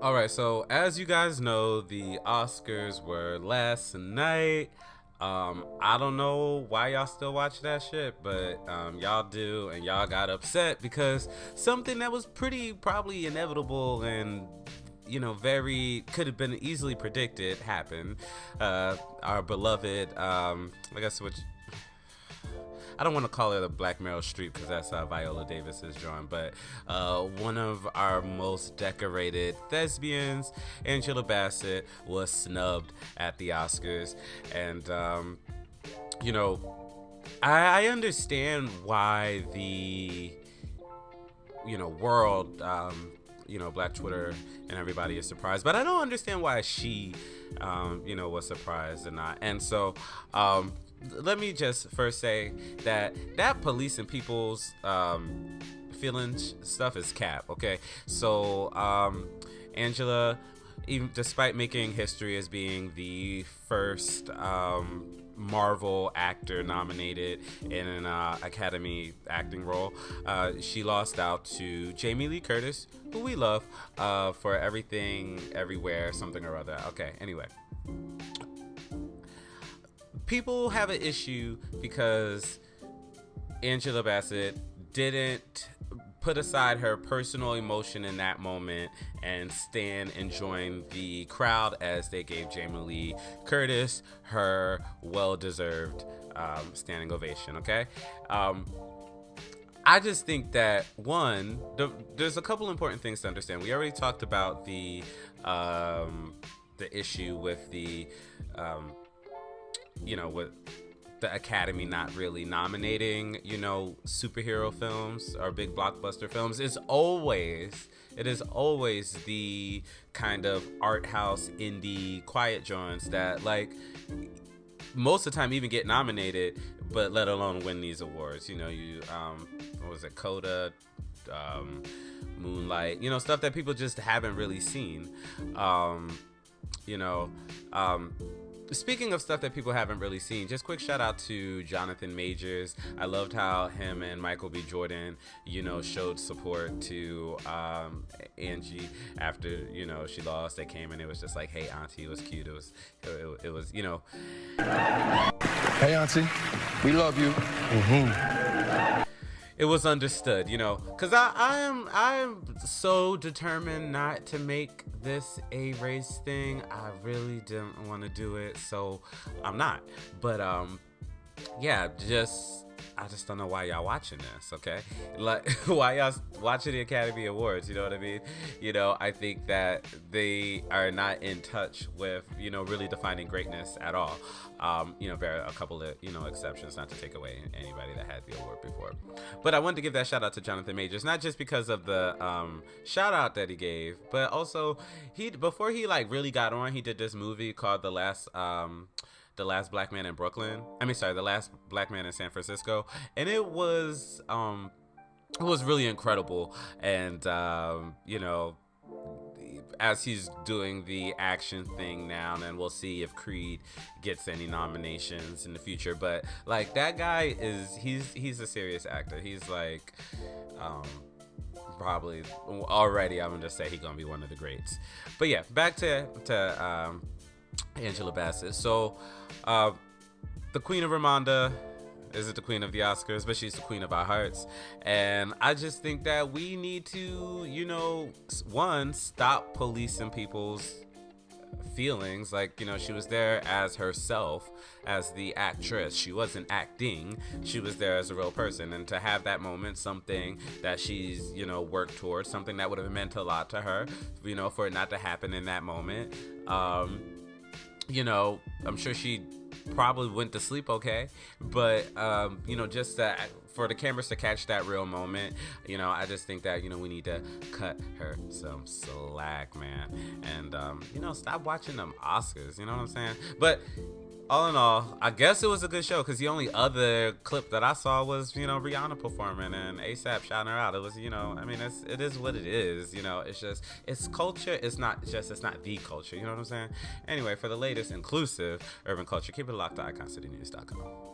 All right, so as you guys know, the Oscars were last night. I don't know why y'all still watch that shit, but y'all do, and y'all got upset because something that was pretty probably inevitable and very could have been easily predicted happened. Our beloved, I guess which I don't want to call it a Black Meryl Streep because that's Viola Davis's drawing, but one of our most decorated thespians, Angela Bassett, was snubbed at the Oscars, and I understand why the world, Black Twitter and everybody is surprised, but I don't understand why she, was surprised or not, and so. Let me just first say that policing people's feelings stuff is cap, okay? So Angela, even despite making history as being the first Marvel actor nominated in an Academy acting role, she lost out to Jamie Lee Curtis, who we love, for Everything Everywhere Something or Other. Okay, anyway, people have an issue because Angela Bassett didn't put aside her personal emotion in that moment and stand and join the crowd as they gave Jamie Lee Curtis her well-deserved standing ovation. Okay, I just think that there's a couple important things to understand. We already talked about the issue with the with the Academy not really nominating, superhero films or big blockbuster films. It is always the kind of art house indie quiet joints that, like, most of the time even get nominated, but let alone win these awards. What was it, Coda, Moonlight, stuff that people just haven't really seen. Speaking of stuff that people haven't really seen, just quick shout out to Jonathan Majors. I loved how him and Michael B. Jordan, showed support to Angie after, she lost. They came and it was just like, hey, auntie, it was cute. It was. Hey, auntie, we love you. Mm-hmm. It was understood, because I am so determined not to make this a race thing. I really didn't want to do it, so I'm not. But I just don't know why y'all watching this, okay? Like, why y'all watching the Academy Awards, you know what I mean? I think that they are not in touch with, really defining greatness at all. There are a couple of, exceptions, not to take away anybody that had the award before. But I wanted to give that shout out to Jonathan Majors, not just because of the shout out that he gave, but also before he like really got on, he did this movie called The Last Black Man in Brooklyn. The Last Black Man in San Francisco, and it was really incredible. And as he's doing the action thing now, and we'll see if Creed gets any nominations in the future. But like, that guy he's a serious actor. He's like probably already, I'm gonna say he's gonna be one of the greats. But yeah, back to Angela Bassett. So the Queen of Ramonda isn't the queen of the Oscars, but she's the queen of our hearts. And I just think that we need to, one, stop policing people's feelings. Like, she was there as herself, as the actress. She wasn't acting. She was there as a real person. And to have that moment, something that she's, worked towards, something that would have meant a lot to her, for it not to happen in that moment. I'm sure she probably went to sleep okay, but just for the cameras to catch that real moment, I just think that we need to cut her some slack, man, and stop watching them Oscars, you know what I'm saying? But all in all, I guess it was a good show, because the only other clip that I saw was, Rihanna performing and ASAP shouting her out. It was, it is what it is. It's just, it's culture. It's not the culture. You know what I'm saying? Anyway, for the latest inclusive urban culture, keep it locked to iconcitynews.com.